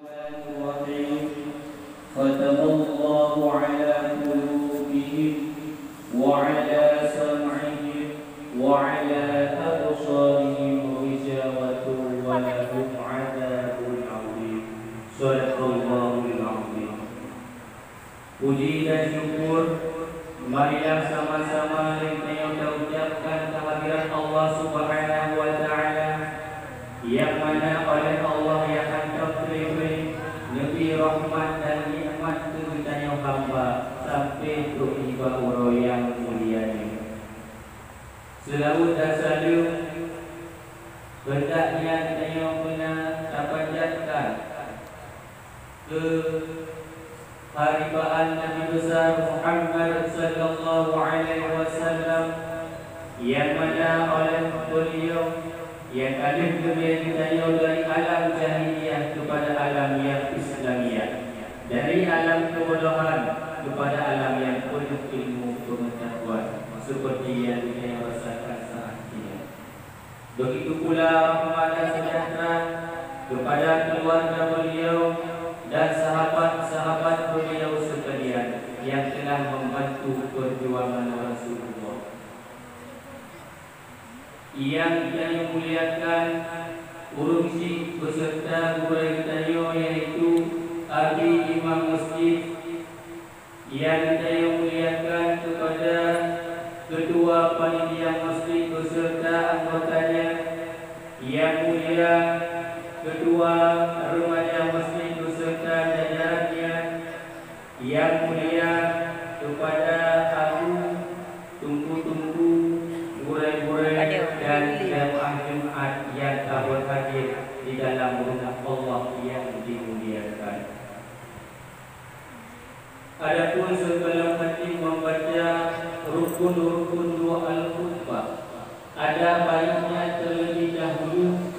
الرحيم ختم الله على قلوبهم وعلى سمعهم وعلى أبصارهم غشاوة ولهم عذاب عظيم. صدق الله العظيم. Puji dan syukur marilah sama-sama kita ucapkan kehadiran Allah Subhanahu wa taala yang mana oleh Allah yang akan beri lebih rahmat dan nikmat kepada hamba sampai ke ibadah Allah yang mulia ini. Selawat dan salam hendaknya kita benar panjatkan ke haribaan Nabi besar Muhammad sallallahu alaihi wasallam yang mana oleh beliau yang alif kemudian kita dari alam jahiliyah kepada alam yang Islamiyah, dari alam kebodohan kepada alam yang penuh ilmu pengetahuan seperti yang kita rasakan saat ini. Begitu pula rahmat dan sejahtera kepada keluarga beliau dan sahabat-sahabat beliau sekalian yang telah membantu perjuangan Rasulullah. Yang kita muliakan urusi beserta guru kita yaitu Abi Imam Masjid, yang kita muliakan kepada ketua panitia masjid beserta anggotanya, yang mulia ketua remaja masjid beserta jajarannya, yang mulia kepada aku tunggu-tunggu burai-burai dan jamaah Jumat yang telah hadir di dalam rumah Allah yang dimuliakan. Adapun sebelum hati membaca rukun-rukun doa al-khutbah, ada baiknya terlebih dahulu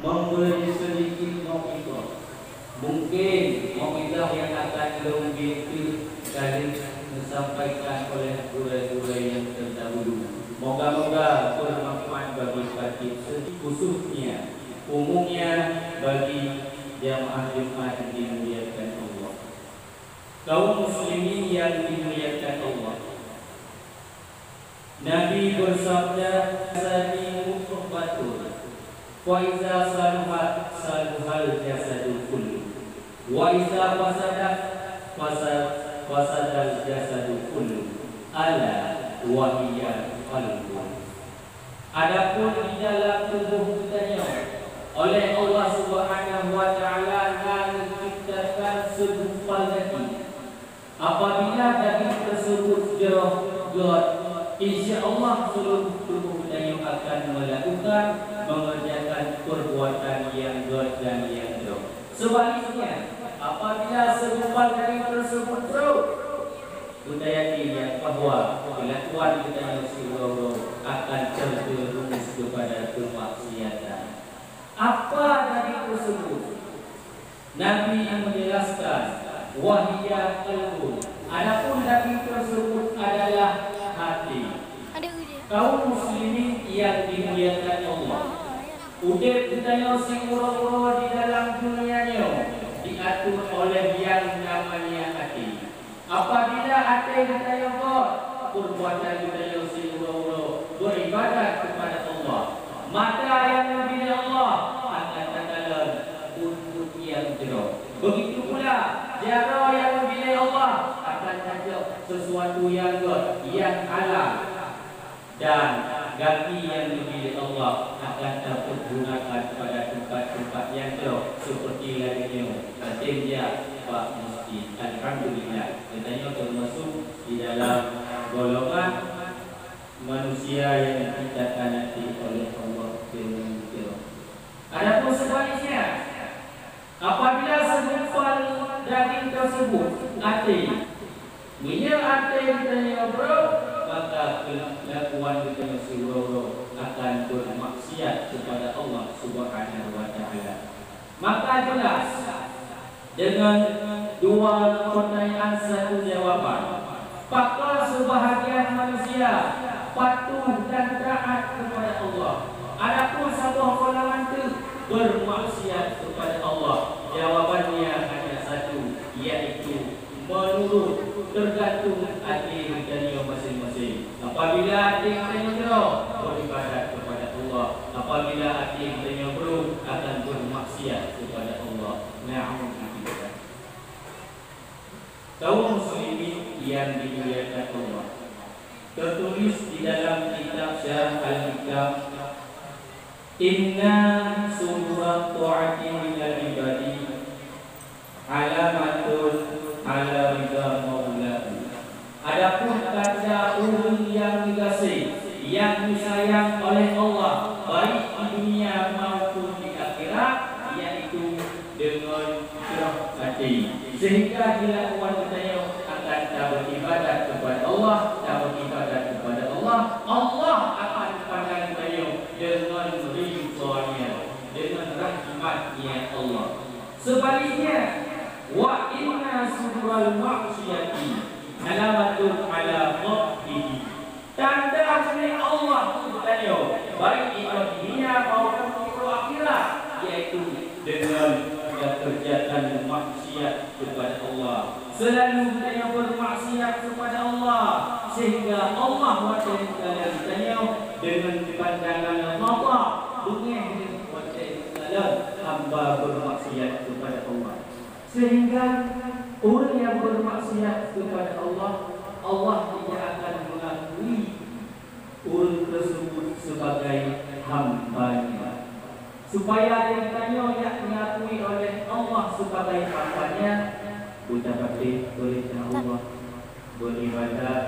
memberi sedikit mau'izah. Mungkin mau'izah yang akan lebih kali disampaikan oleh guru-guru yang terdahulu. Moga-moga bermanfaat bagi kita, khususnya umumnya bagi jamaah Jumat yang dimuliakan Allah, kaum muslimin yang dimuliakan Allah. Nabi bersabda, "Sani muqabbatul wa iza saluhat saluhal jasadul kullu wa iza fasadat fasadal jasadul kullu ala wa hiya qalbun." Adapun di dalam tubuh kita oleh Allah Subhanahu wa taala akan menciptakan segumpal daging. Apabila daging tersebut jerah, insya-Allah seluruh tubuh kita akan melakukan mengerjakan perbuatan yang baik dan yang jerah. Sebaliknya, apabila segumpal daging tersebut jerah, kita yakin bahwa kelakuan kita yang seluruh akan terjerumus kepada kemaksiatan. Apa dari tersebut? Nabi menjelaskan, wahiyya qalbun. Adapun dari tersebut adalah hati. Kaum muslimin yang dimuliakan Allah, udip kita yang singuro di dalam dunianya diatur oleh yang namanya hati. Apabila hati kita yang kuat, perbuatan kita yang singuro beribadah kepada Allah, mata yang membina Allah akan terdalam untuk yang jerah. Begitu pula jara yang membina Allah akan tajam sesuatu yang halal, dan kaki yang membina Allah akan tergunakan pada tempat-tempat yang jerah seperti lainnya. Artinya Pak Masjid, alhamdulillah katanya termasuk di dalam golongan manusia yang diciptakan nanti oleh Allah SWT. Adapun sebaliknya, apabila segumpal daging tersebut hati, bila hati kita ngobrol, maka kelakuan kita seluruh akan bermaksiat kepada Allah Subhanahu wa taala. Maka jelas dengan dua pertanyaan satu jawaban, maka sebahagian manusia patuh dan taat kepada Allah. Adapun satu golongan itu bermaksiat kepada Allah. Jawabannya hanya satu, yaitu menurut, tergantung hati kita masing-masing. Apabila hati kita beribadat kepada Allah, apabila hati kita belum akan bermaksiat kepada Allah. Na'udzubillah. Kaum muslimin yang dimuliakan Allah, tertulis di dalam kitab Syarah Al-Hikam, inna surat ta'ati minal ibadi alamatun ala ridha maulahu. Adapun tanda orang yang dikasihi, yang disayang oleh Allah, baik di dunia maupun di akhirat, yaitu dengan ikhlas hati. Sehingga bila orang bertanya akan beribadat kepada Allah, beribadat kepada Allah, Allah akan pandang beliau dengan ridha-Nya, dengan rahmat-Nya Allah. Sebaliknya, wa inna sural ma'siyati alamatun ala qabdihi. Tanda milik Allah bertanya, baik di dunia maupun di akhirat, yaitu dengan kerjaan maksiat kepada Allah. Selalu kita bermaksiat kepada Allah, sehingga Allah wajib kalian bertanya dengan pandangan mata, bukan dengan wajib hamba bermaksiat kepada Allah. Sehingga orang yang bermaksiat kepada Allah, Allah tidak akan mengakui orang tersebut sebagai hamba-Nya. Supaya dia ditanya yang diakui oleh Allah sebagai hamba-Nya, berbakti kepada Allah, beribadat,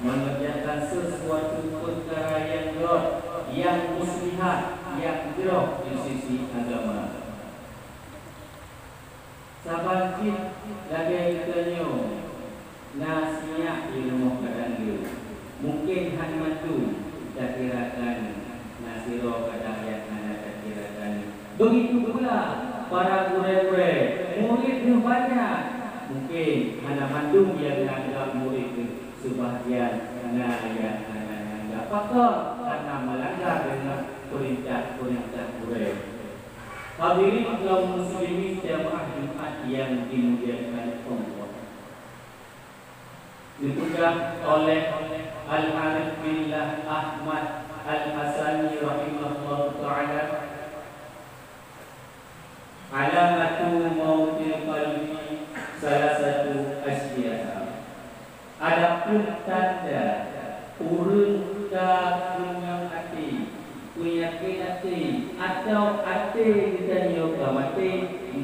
mengerjakan sesuatu perkara yang baik, yang muslihat, yang baik di sisi agama. Sahabat lagi ditanya nasihat ilmu kadang dia, mungkin hanya tu tak kirakan nasiro kadang yang anda kirakan. Begitu pula para guru-guru, muridnya banyak, mungkin hanya mandung yang menganggap murid sebahagian yang menganggap pakar karena melanggar dengan perintah-perintah guru. Hadirin kaum muslimin jamaah Jumat yang dimuliakan Allah, ditugas oleh Al-Arif Billah Ahmad Al-Hasani rahimahullah ta'ala, alamatu mautil qalbi salah satu asyiah. Adapun tanda urun dengan hati, punya hati atau hati kita nyoba mati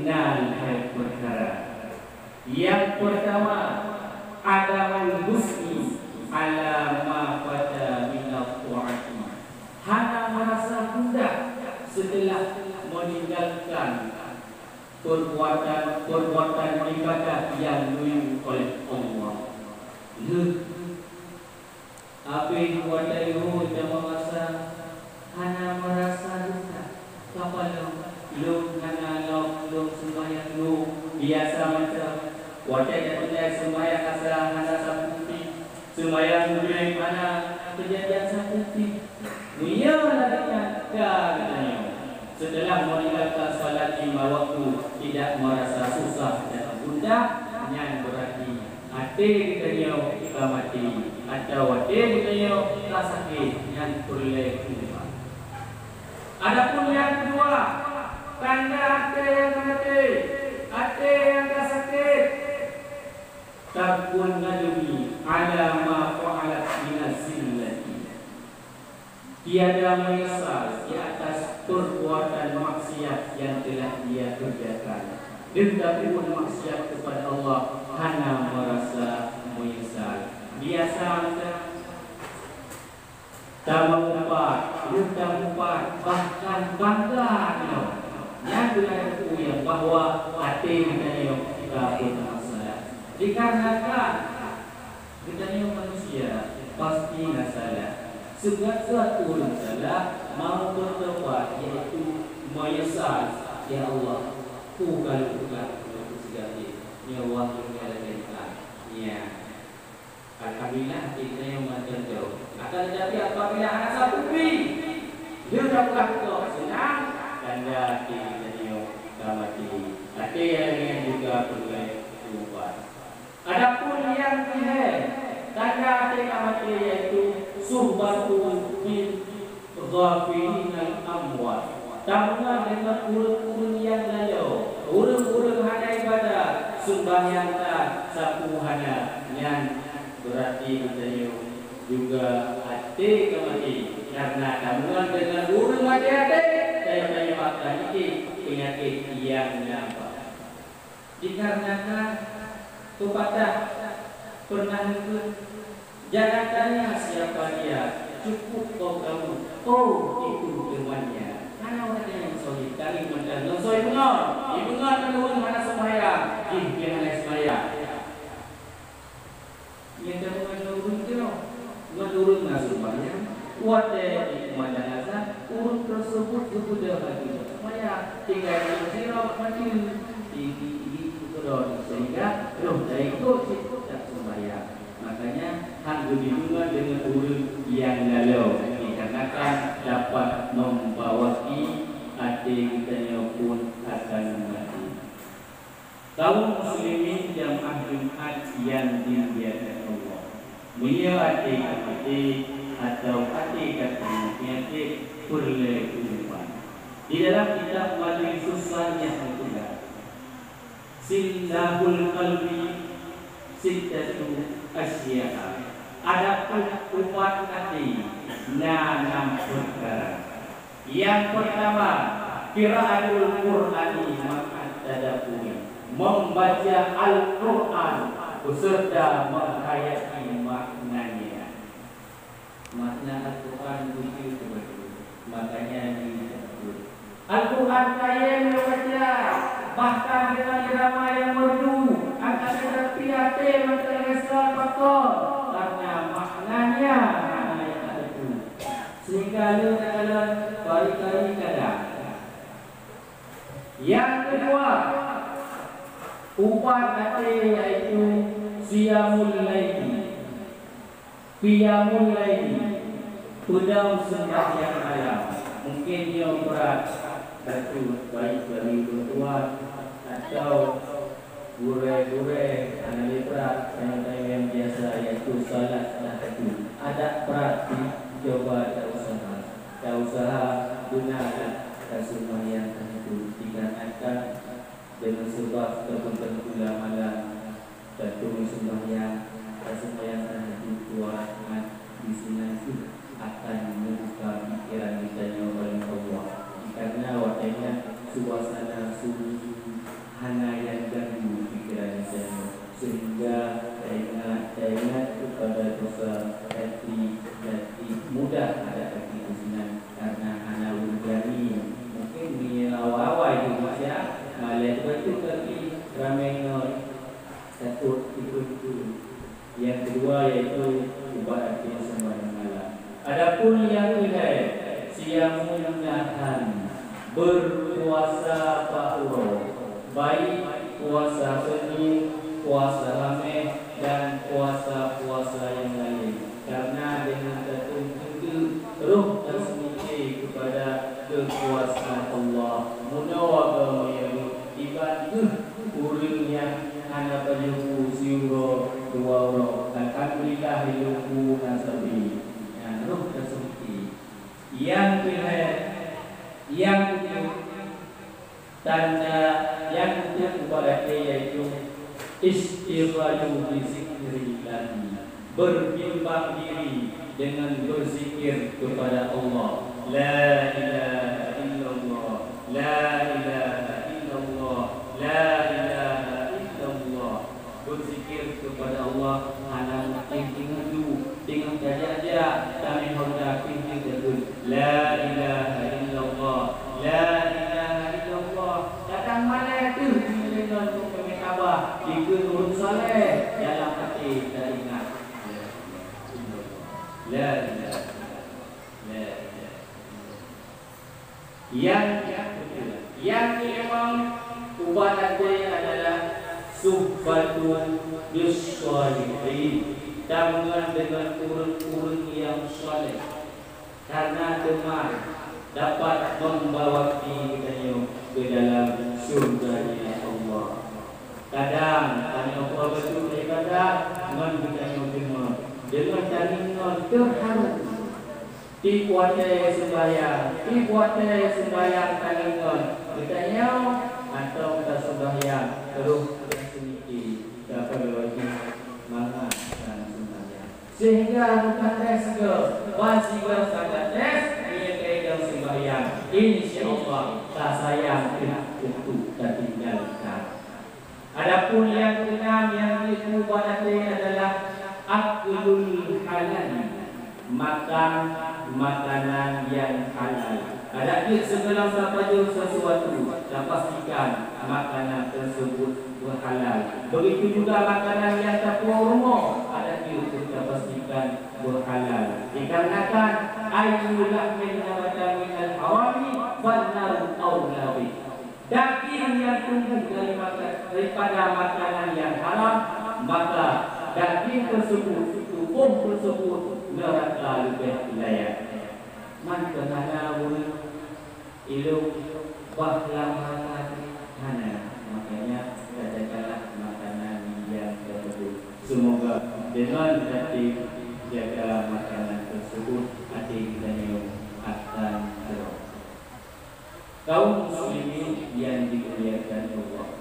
nal perkara. Yang pertama, adamul husni ala ma fata min al-ta'ati. Hana merasa hendak setelah meninggalkan perbuatan ibadah yang dilakukan oleh Allah. Apa yang buat itu dia merasa hana merasa duka. Kapal lu hana lu sembahyang lu biasa macam wajah yang sembahyang asal hana saputi, sembahyang mulai mana kejadian saputi. Dia ladanya katanya. Setelah meninggalkan salat 5 waktu tidak merasa susah dan bunda, yang berarti hati kita mati atau hati kita sakit yang boleh kumpulan. Adapun yang kedua, tanda hati yang mati, hati yang sakit, takun nadumi ala ma fa'alat minas zillati. Tiada menyesal di atas perbuatan maksiat yang telah dia kerjakan. Tetapi pun maksiat kepada Allah hanya merasa menyesal. Biasa tak mengumpat, tak mengumpat, bahkan bangga yang berlaku yang bahawa hati kita pun masalah. Dikarenakan kita manusia pasti salah. Segala orang salah mau bertobat, iaitu menyesal. Ya Allah, bukan segala ya Allah mengalahkan. Ya, alhamdulillah kita yang macam jauh. Akan tetapi apabila anak satu dia dapat kau senang dan dia kita mati Ada yang juga boleh ubat. Adapun yang tiga tanda mati yaitu suhbatul bil ghafilin amwat. Tambungan dengan urun-urun yang lalu, urun-urun hana ibadah, sembahyang tak sapu hana yang berarti kita juga hati kemati karena tambungan dengan urun hati-hati saya makan ini penyakit yang nampak dikarenakan kepada pernah itu jangan tanya siapa dia, cukup kau tahu itu temannya. Mana orang yang solid kali macam losoi benar, benar menurun mana sembahyang, dia mana sembahyang. Yang kamu menurun sembahyang, wadah di madanasan urut tersebut sudah bagi sembahyang, tinggal sirap mati di kodon sehingga roh dari itu tak sembahyang. Makanya hang dibingungan dengan urut yang lalu dikarenakan dapat membawaki hati kita pun akan mati. Kaum muslimin jamaah Jumat yang dimuliakan Allah, mulia hati atau hati perlu kehidupan. Di dalam kitab Majlis Salihah juga Sindahul qalbi sittatu asya'a. Ada umat hati enam perkara. Yang pertama, qiraatul Qur'ani ma'at tadabburi. Membaca Al-Qur'an beserta menghayati maknanya. Makna Al-Qur'an itu betul. Makanya disebut Al-Qur'an kaya membaca, bahkan dengan irama yang merdu, akan tetapi hati menterasa faktor karena maknanya ayat itu. Sehingga dalam kali-kali kadang. Yang kedua, ubat hati yaitu siyamul laili. Qiyamul laili, pedang sembahyang malam. Mungkin dia berat, satu baik dari bertuan atau gure-gure anak berat yang biasa yaitu salat tahajud. Ada praktik coba tak usaha gunakan sembahyang tahajud dikarenakan dengan sebab tertentu malam tentu sembahyang tahajud dua rakaat di sini akan membuka pikiran kita oleh Allah. Karena waktunya suasana hana yang ganggu pikiran saya sehingga ingat kepada dosa hati mudah ada keinginan karena hana urgani mungkin awal-awal itu saja malah betul tapi ramai satu itu. Yang kedua yaitu ubat hati sembahyang malam. Adapun yang ketiga siamun nahan berpuasa pahuro, baik puasa Senin, puasa Khamis dan puasa-puasa yang lain. Karena dengan tertentu roh tersembunyi kepada kekuasaan Allah. Munawa ibadah urang yang hanya penyuku siuro dua orang. Alhamdulillah hidupu nasabi. Roh tersembunyi. Yang tanda yang kepada yaitu istighfaru bi zikrillah, berbimbang diri dengan berzikir kepada Allah. La ilaha illallah, la ilaha illallah, la ilaha illallah. Berzikir kepada Allah hanya mungkin dengan saja kami hendak tinggi la ilaha illallah, la ilaha illallah. Datang mana itu dengan pemerintah dikurun saleh dalam hati dan ingat la ilaha yang memang ubatannya adalah suhbatul bisolihin, tambungan dengan urun-urun yang soleh, karena teman dapat membawa kita ke dalam surga kadang tanya apa betul ibadah ngan ditanya cuma dengan tanya ngan terharu di kuatnya sembahyang tanya ngan ditanya atau kita sembahyang terus sedikit dapat lagi mana dan sembahyang sehingga bukan tes ke masih berkata tes ia kaidah sembahyang insyaallah tak sayang tidak untuk dan tinggalkan. Adapun yang keenam yang diubah adalah aklul halal, makan makanan yang halal. Ada segala sesuatu dan pastikan makanan tersebut berhalal. Begitu juga makanan yang terpuruh ada kita pastikan berhalal. Dikarenakan ayyulah min al-harami fannaru awla bih. Daging yang tumbuh daripada makanan yang haram, maka daging tersebut, tubuh tersebut neraka lebih layak. Man kenana ilu bahlaman mana, makanya katakanlah makanan yang tersebut. Semoga dengan hati jaga makanan tersebut, hati kita akan terus. Kaum muslimin yang dimuliakan Allah,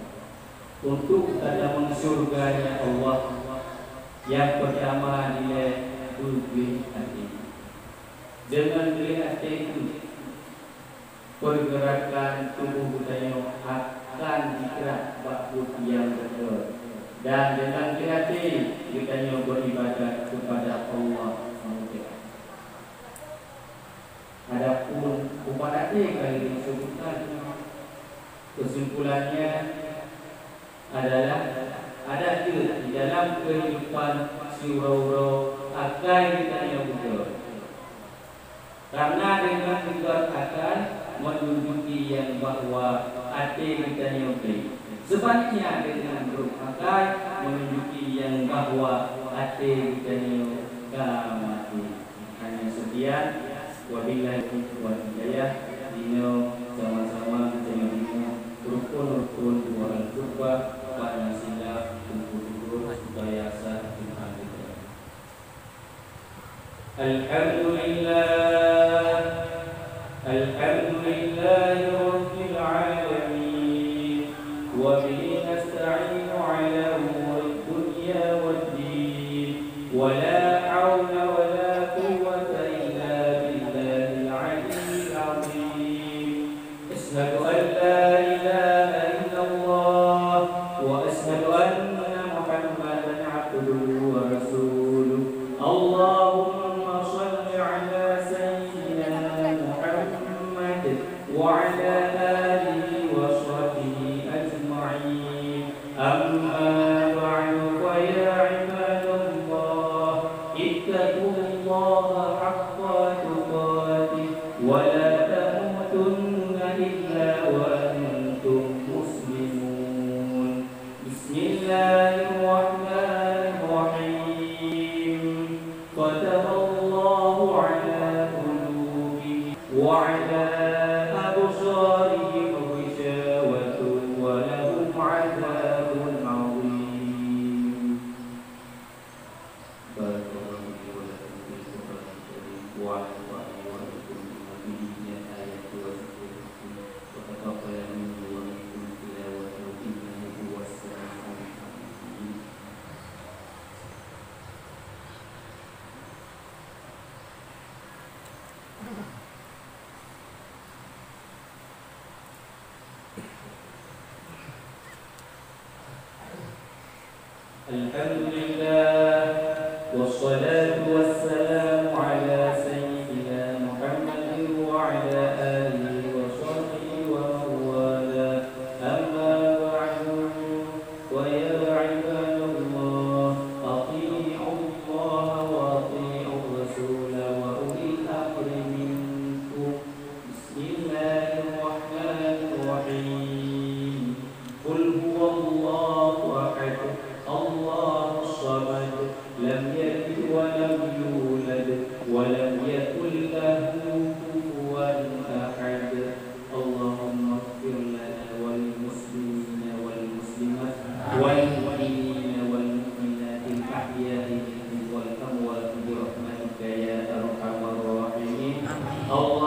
untuk dalam surganya Allah, yang pertama nilai beli hati. Dengan beli hati itu, pergerakan tubuh kita akan digerak bakut yang betul. Dan dengan beli hati kita beribadah kepada Allah. Adapun upadati kali disebutkan kesimpulannya adalah ada di dalam kehidupan surau akan ditanya betul. Karena dengan juga akan menunjuki yang bahwa hati ditanya betul. Sebaliknya dengan grup akan menunjuki yang bahwa hati ditanya mati. Hanya sekian. Wabillahi hidayah. Dino sama-sama kita rukun wal qurba pada sila kumpul supaya sah Tuhan kita. Alhamdulillah rabbil alamin wa bihi nasta'inu ala umuri dunya wad din wa la hawla wa la quwwata أشهد أن لا إله إلا الله وأشهد أن محمدا عبده ورسوله اللهم صل على سيدنا محمد وعلى آله وصحبه أجمعين أما بعد فيا عباد الله اتقوا الله حق تقاته ولا تموتن إلا وأنتم مسلمون. بسم الله الرحمن الرحيم. ختم الله على قلوبهم وعلى أبصارهم غشاوة ولهم عذاب عظيم. بارك الله لي ولكم في القرآن الكريم ونفعني ولكم بما آيات وذكر وتقبل مني ومنكم تلاوته إنه هو السميع العليم. الحمد لله والصلاة والسلام على سيدنا محمد وعلى آله وصحبه ومن والاه. أما بعد ويا عباد الله أطيعوا الله وأطيعوا الرسول وأولي الأمر منكم. بسم الله الرحمن الرحيم. قل هو الله أحد الله الصمد لم يلد ولم يولد ولم يكن له كفوا أحد. اللهم اغفر لنا وللمسلمين والمسلمات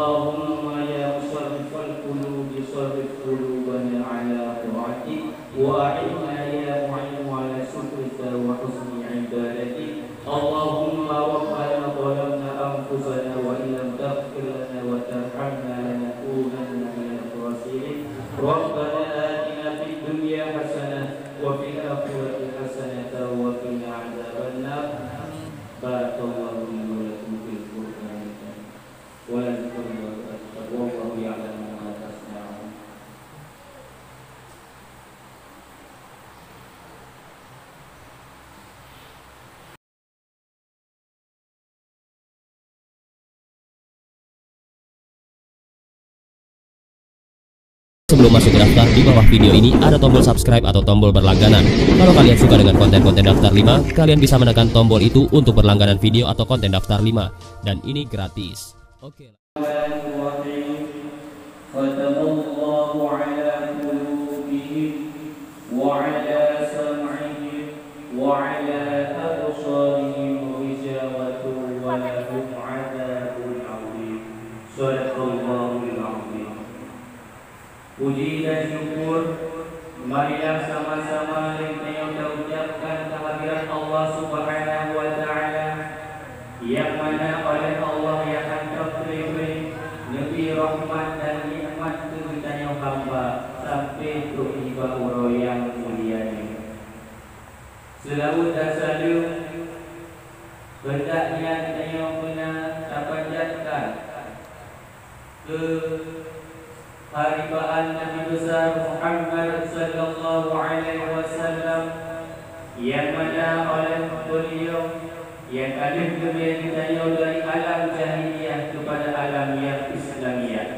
Allahumma ya musarrifal qulub sarrif qulubana ala ta'atik wa a'inna ya mu'in ala syukrika wa husni ibadatik. Allahumma rabbana zalamna anfusana wa illam taghfir lana wa tarhamna lanakunanna minal khasirin. Rabbana atina fid dunya hasanah wa fil akhirati hasanah wa qina adzabannar. Barakallahu li wa lakum fil Qur'an wa lakum wallahu ya'lamu ma tasna'un. Sebelum masuk ke daftar, di bawah video ini ada tombol subscribe atau tombol berlangganan. Kalau kalian suka dengan konten-konten daftar 5, kalian bisa menekan tombol itu untuk berlangganan video atau konten daftar 5. Dan ini gratis. Oke. Puji dan syukur, marilah sama-sama kita ucapkan kehadiran Allah Subhanahu wa Ta'ala, yang mana oleh Allah yang akan beri lebih rahmat dan nikmat kepada hamba sampai ke ibadah yang mulia ini. Selalu dan selalu hendaknya kita benar panjatkan ke haribaan Nabi besar Muhammad sallallahu alaihi wasallam, yang mana oleh beliau yang alif demi hidayah dari alam jahiliyah kepada alam yang Islamiyah,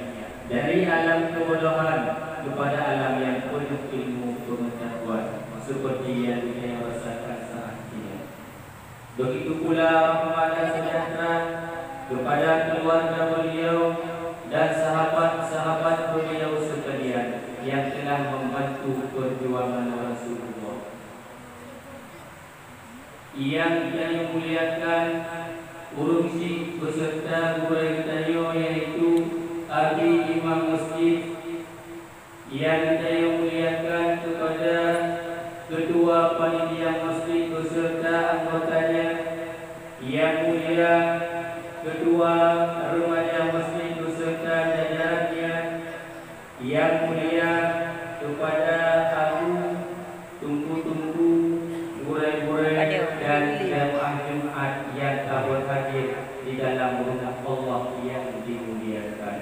dari alam kebodohan kepada alam yang penuh ilmu pengetahuan, seperti yang kita rasakan saat ini. Begitu pula rahmat dan sejahtera kepada keluarga beliau dan sahabat-sahabat beliau sekalian yang telah membantu perjuangan Rasulullah. Yang kita muliakan urusi beserta guru kita yaitu Abi Imam Masjid, yang kita muliakan kepada ketua panitia masjid beserta anggotanya, yang mulia ketua remaja masjid beserta jajarannya, yang mulia kepada aku tunggu-tunggu gurai-gurai dan jamaah Jumat yang telah hadir di dalam rumah Allah yang dimuliakan.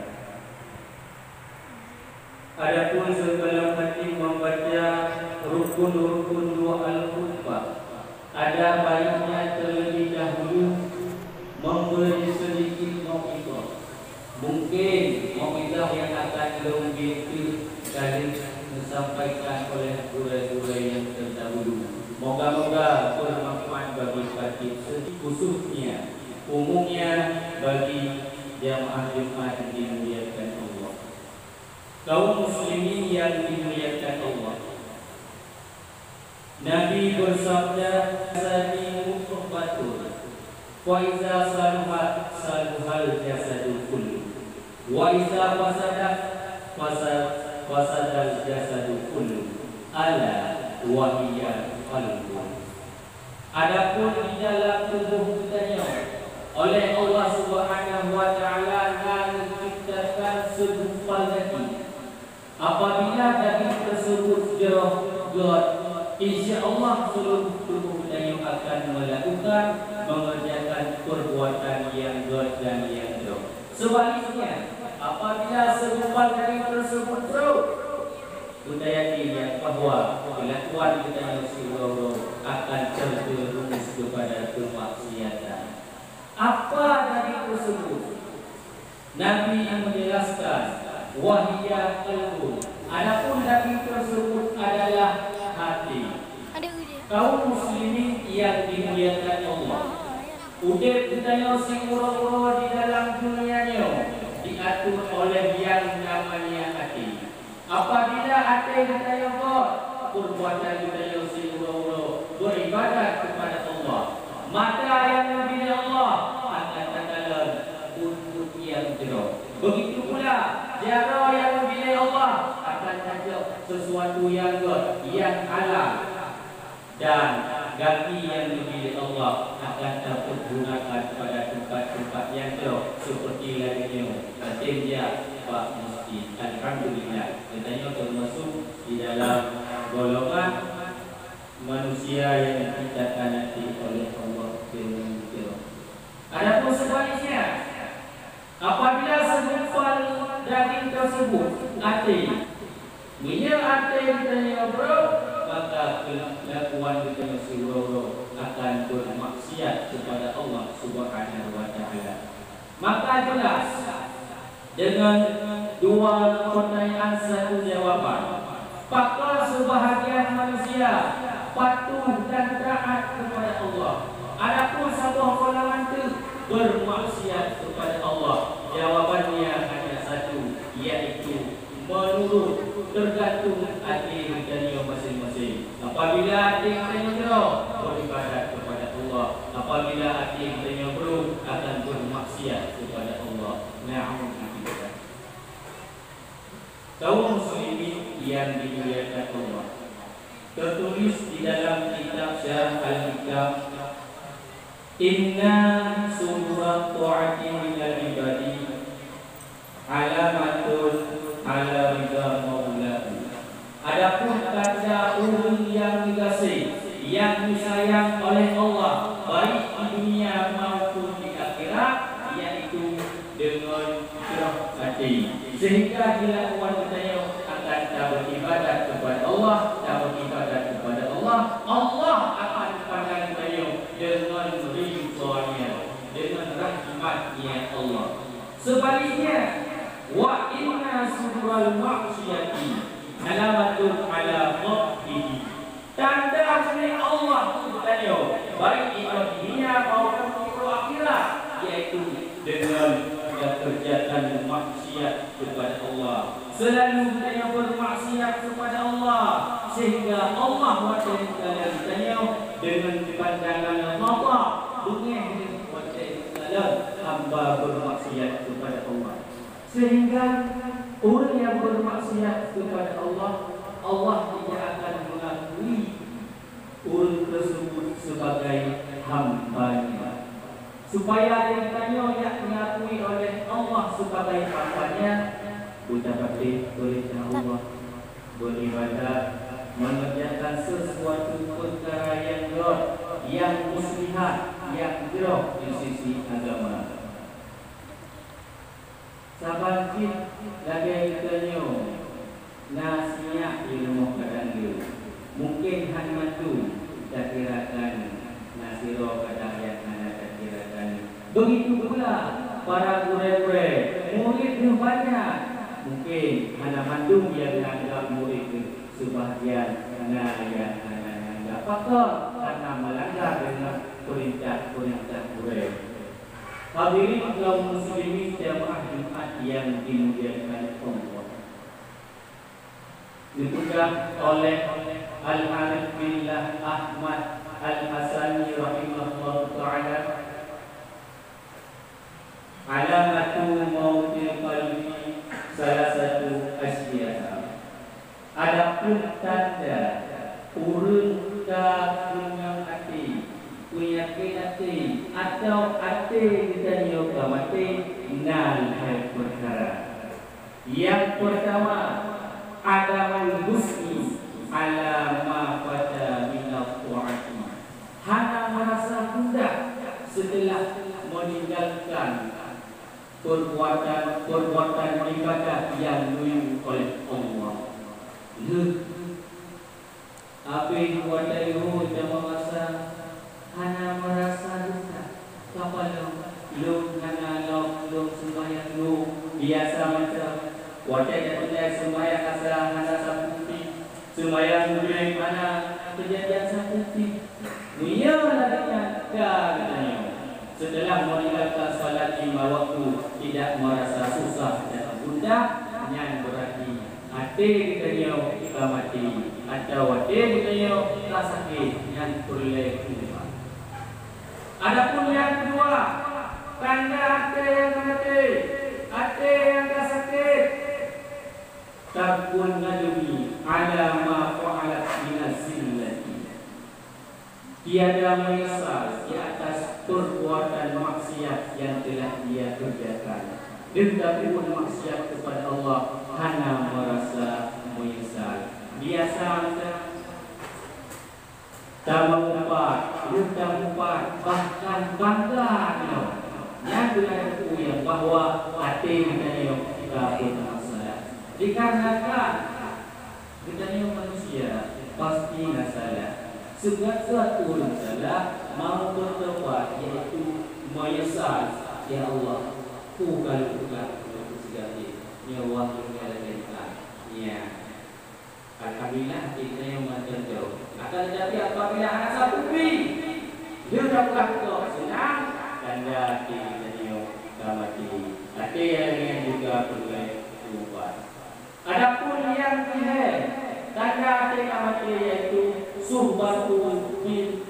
Adapun sebelum hati membaca rukun-rukun doa al-khutbah, ada baiknya terlebih dahulu memberi sedikit mau'izah. Mungkin mau'izah yang akan lebih kali disampaikan oleh guru-guru yang terdahulu. Moga-moga bermanfaat bagi kita, khususnya umumnya bagi jamaah Jumat yang dimuliakan Allah, kaum muslimin yang dimuliakan Allah. Nabi bersabda, "Sani muqabbatul wa iza saluhat saluhal jasadul kullu wa iza fasadal jasadul kullu ala wa hiya qalbun." Adapun di dalam tubuh kita oleh Allah Subhanahu wa Ta'ala menciptakan segumpal daging. Apabila daging tersebut jerah, insya Allah seluruh tubuh kita akan melakukan mengerjakan perbuatan yang baik dan yang buruk. Sebaliknya, apabila segumpal daging tersebut buruk, kita yakin bahwa kelakuan kita yang seluruh akan terjerumus kepada kemaksiatan. Apa daging tersebut? Nabi menjelaskan, wahiyya qalbun. Adapun daging tersebut adalah hati. Kaum muslimin yang dimuliakan Allah, udip kita yang singuro-uro di dalam dunianya diatur oleh yang namanya hati. Apabila hati kita yang kuat, perbuatan kita yang singuro-uro beribadah kepada Allah, mata yang membina Allah akan terdalam untuk yang jerah. Begitu sesuatu yang halal dan gaji yang diberi Allah akan dipergunakan pada tempat-tempat yang jauh seperti lainnya. Artinya Pak Mesti alhamdulillah katanya termasuk di dalam golongan manusia yang diciptakan nanti oleh Allah dengan jauh. Adapun sebaliknya, apabila segumpal daging tersebut ati, bila ati ditanya bro, maka kelakuan kita seluruh akan bermaksiat kepada Allah Subhanahu wa taala. Maka jelas dengan dua pertanyaan satu jawaban. Apakah sebahagian manusia patuh dan taat kepada Allah? Adapun sebuah golongan itu bermaksiat kepada Allah. Jawabannya hanya satu, yaitu menurut tergantung hati kita masing-masing. Apabila hati kita beribadat kepada Allah, apabila hati kita belum akan bermaksiat kepada Allah. Na'udzubillah. Kaum muslimin yang dimuliakan Allah, tertulis di dalam kitab Syarah Al-Hikam, inna surat ta'ati minal ibadi alamatun ala ridha maulahu. Adapun tanda orang yang dikasih, yang disayang oleh Allah baik di dunia maupun di akhirat, yaitu dengan ikhlas hati. Sehingga bila orang bertanya akan tak beribadat kepada Allah, tak beribadat kepada Allah, Allah akan pandang dia dengan ridha-Nya, dengan rahmat-Nya Allah. Sebaliknya, wa inna sural ma'siyati alamatun ala qabdihi. Tanda milik Allah bertanya baik di dunia maupun di akhirat, yaitu dengan kerjaan maksiat kepada Allah. Selalu kita bermaksiat kepada Allah, sehingga Allah wajib kalian ditanya dengan pandangan mata, bukan wajib kalian hamba bermaksiat kepada Allah. Sehingga orang yang bermaksiat kepada Allah, Allah tidak akan mengakui orang tersebut sebagai hamba-Nya. Supaya dia ditanya yang diakui oleh Allah sebagai hamba-Nya, berbakti kepada Allah, beribadah, mengerjakan sesuatu perkara yang muslihat, yang jauh di sisi agama. Sahabat lagi ditanya nasihat ilmu kadang dia, mungkin hanya tu kita kirakan nasiro kadang yang anak kirakan. Begitu pula para guru-guru, murid banyak, mungkin anak mandung yang menganggap murid sebahagian anak yang anak apakah karena melanggar dengan perintah-perintah guru. Hadirin kaum muslimin jamaah Jumat yang dimuliakan Allah, dikutip oleh Al-Arif Billah Ahmad Al-Hasani rahimahullah ta'ala, alamatu mautil qalbi salah satu asyiah. Adapun tanda urun punya hati, punya hati atau hati kita nyoba mati nal perkara. Yang pertama, adamul husni ala ma pada minat ta'ati. Hana merasa gundah setelah meninggalkan perbuatan ibadah yang dimuliakan oleh Allah. Apa yang buat itu jangan merasa hana merasa duka. Kapal lu hana lu sembahyang lu biasa macam wajah yang sembahyang asal hana saputi sembahyang mulai mana kejadian saputi. Dia ladanya katanya setelah meninggalkan salat 5 waktu tidak merasa susah dan gundah, yang berarti hati kita mati atau hati kita rasa sakit yang boleh kita. Adapun yang kedua, tanda hati yang mati, hati yang sakit, takun ngadumi ala ma fa'alat minas zillati. Tiada menyesal di atas perbuatan maksiat yang telah dia kerjakan. Tetapi pun maksiat kepada Allah hanya merasa menyesal. Biasa tak mengumpat, tak mengumpat, bahkan bangga yang dengan yang bahwa hati kita tak bermasalah. Dikarenakan kita manusia pasti salah. Segala orang salah mau bertobat, iaitu menyesal. Ya Allah, ku kalau segala ya Allah mengalahkan. Ya, alhamdulillah kita yang macam jauh. Akan tetapi apabila anak satu dia dah berlaku senang dan dia jadi mati. Hati yang juga perlu diubah. Adapun yang tidak tanda hati mati yaitu suhbatu bil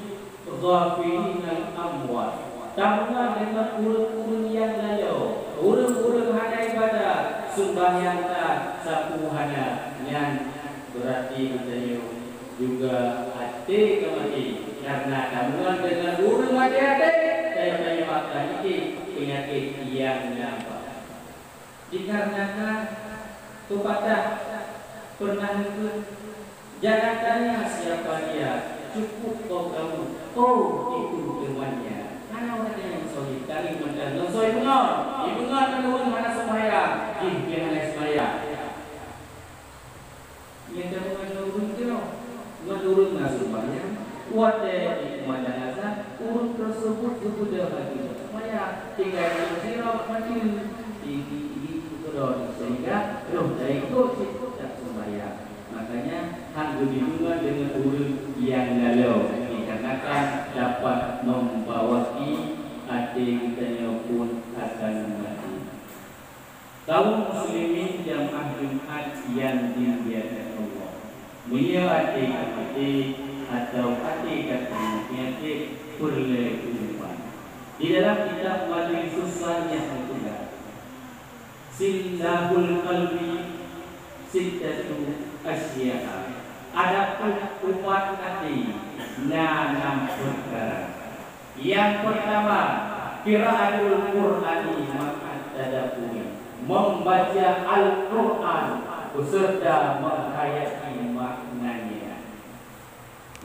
ghafilin al-amwat. Tambah dengan urut-urut yang lalu, urut-urut hanya ibadah, sembahyang tak sapu hanya yang berarti kita juga hati kemati. Karena tambah dengan urut hati-hati, saya menyebabkan ini penyakit yang nampak. Dikarenakan kepada pernah itu jangan tanya siapa dia, cukup kau tahu, oh itu temannya. Mana orang yang solid, kali mendan, solid benar, didengar menurun mana sembahyang, dia mana sembahyang. Yang terus menurun sembahyang, kuat dari mana nasa, urut tersebut sudah lagi. Sembahyang tinggal di sirap mati di turun sehingga roh dari itu tak sembahyang. Makanya hak dibina dengan urut yang lalu dikarenakan dapat membawaki hati kita pun akan mati. Kaum muslimin jamaah Jumat yang dimuliakan Allah, mulia hati atau hati perlu kehidupan. Di dalam kitab Majlisus Salih yang kedua, Silahul qalbi sittatu asya'a. Adapun umat hati 6 perkara. Yang pertama, qiraatul Qur'ani ma'a tadabburi. Membaca Al-Qur'an beserta menghayati maknanya.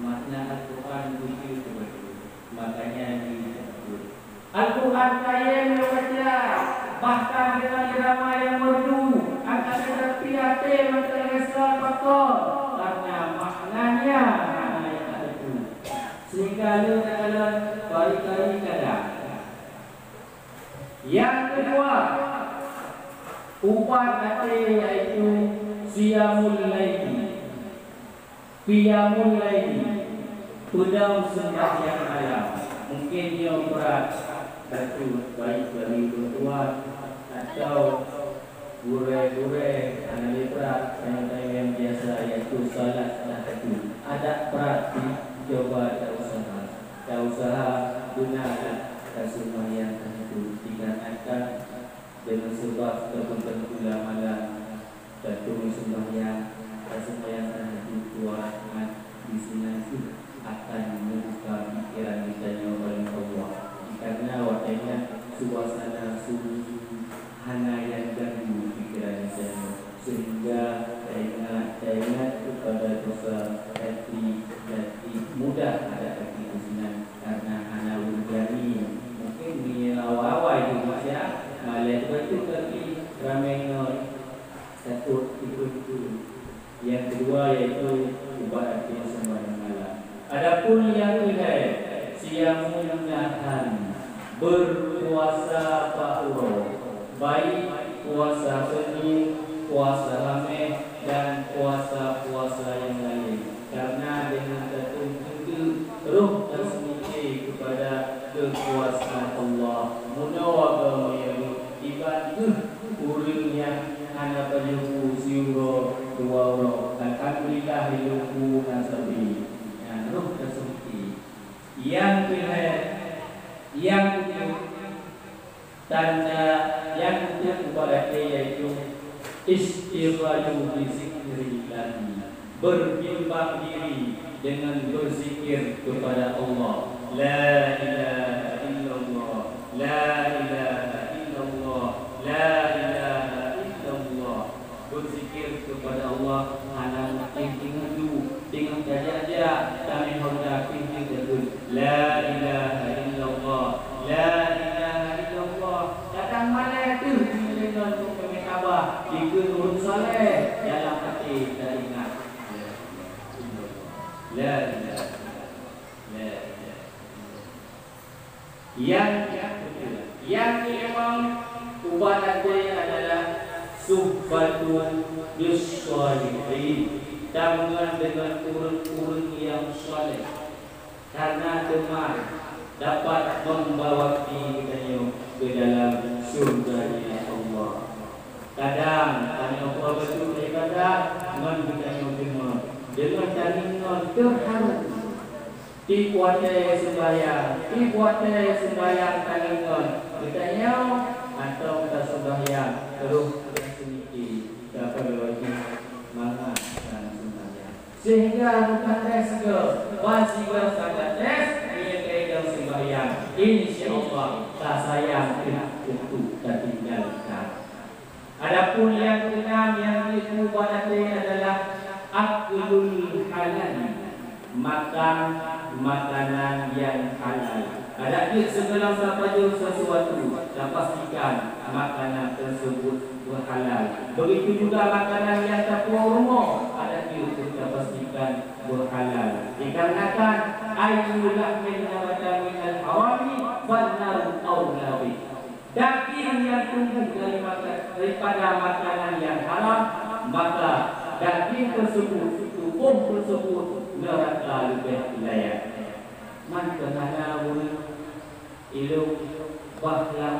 Makna Al-Qur'an begitu betul. Makanya disebut Al-Qur'an kaya membaca, bahkan dengan irama yang merdu, akan tetapi hati menterasa kotor karena maknanya yang itu. Sehingga dalam kali-kali kadang. Yang kedua, ubat hati yaitu Siyamul Laili. Qiyamul Laili, pedang sembahyang malam. Mungkin dia berat, satu baik dari bertuah atau gure-gure anak berat yang biasa yaitu salat tahajud. Ada praktik coba tak usaha gunakan sembahyang tahajud dikarenakan dengan sebab tertentu malam tentu sembahyang tahajud kuat di sini itu akan membuka pikiran kita oleh Allah. Karena waktunya suasana sunyi hanya yang ganggu pikiran saya, sehingga ingat kepada dosa hati mudah ada keinginan karena hanya berani mungkin di awal-awal itu masih malah betul tapi ramai takut itu. Yang kedua yaitu ubat hati sembahyang malam. Adapun yang ketiga, siamun nahan, berpuasa pahuro, baik puasa Senin, puasa Khamis dan puasa-puasa yang lain. Karena dengan tertentu roh tersendiri kepada kekuasaan Allah. Munawaga menyebut ibadah urang yang hanya berjuku siuro dua orang. Alhamdulillah hidupu nasabi. Roh tersendiri. Yang kedua, yang tanda yang kepada yaitu istighfaru bi zikrillah. berbimbang diri dengan berzikir kepada Allah. La ilaha illallah, la ilaha illallah, la ilaha illallah. Berzikir kepada Allah anak tinggal dulu, tinggal saja kami hendak tinggal la ilaha illallah, la ilaha illallah. Datang mana tu dengan kami tabah dikurun soleh dalam hati dan ingat la ilaha yang memang ubadatnya adalah suhbatun bisolihin, dengan urun-urun yang soleh, karena teman dapat membawa kita ke dalam surga Allah. Kadang kami apa betul kadang dengan jaringan terharu dibuatnya sembahyang tangan kita nyau atau kita sembahyang terus sedikit dapat lagi semangat dan sembahyang sehingga bukan tes ke wajib saja tes ia kaidah sembahyang insyaallah tak sayang untuk dan tinggalkan. Adapun yang keenam yang diubahati adalah aklul halal, makan makanan yang halal. Ada sebelum sahaja sesuatu, dan pastikan makanan tersebut berhalal. Begitu juga makanan yang terpurmo, ada kita pastikan berhalal. Dikarenakan ayyul lahmin nabata min al-harami fannaru awla bih. Daging yang tumbuh daripada makanan yang haram, maka daging tersebut, tubuh tersebut neraka lebih layak. Man kenalawul ilmu bahlam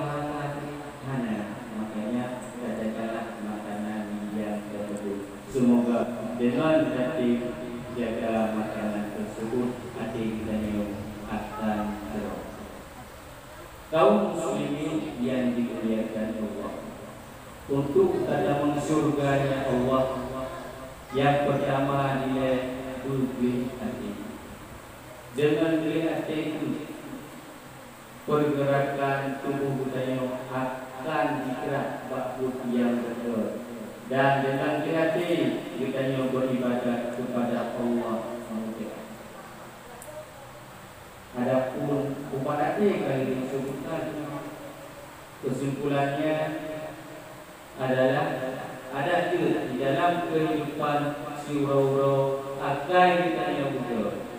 mana, makanya katakanlah makanan yang tersebut. Semoga dengan hati jaga makanan tersebut, hati kita akan terus. Kaum muslimin yang dimuliakan Allah, untuk dalam surganya Allah, yang pertama nilai diri hati. Dengan diri hati itu pergerakan tubuh kita akan digerak bakut yang betul, dan dengan diri hati kita beribadah kepada Allah. Adapun upadati kali disebutkan, kesimpulannya adalah ada di dalam kehidupan surau akan kita yang betul,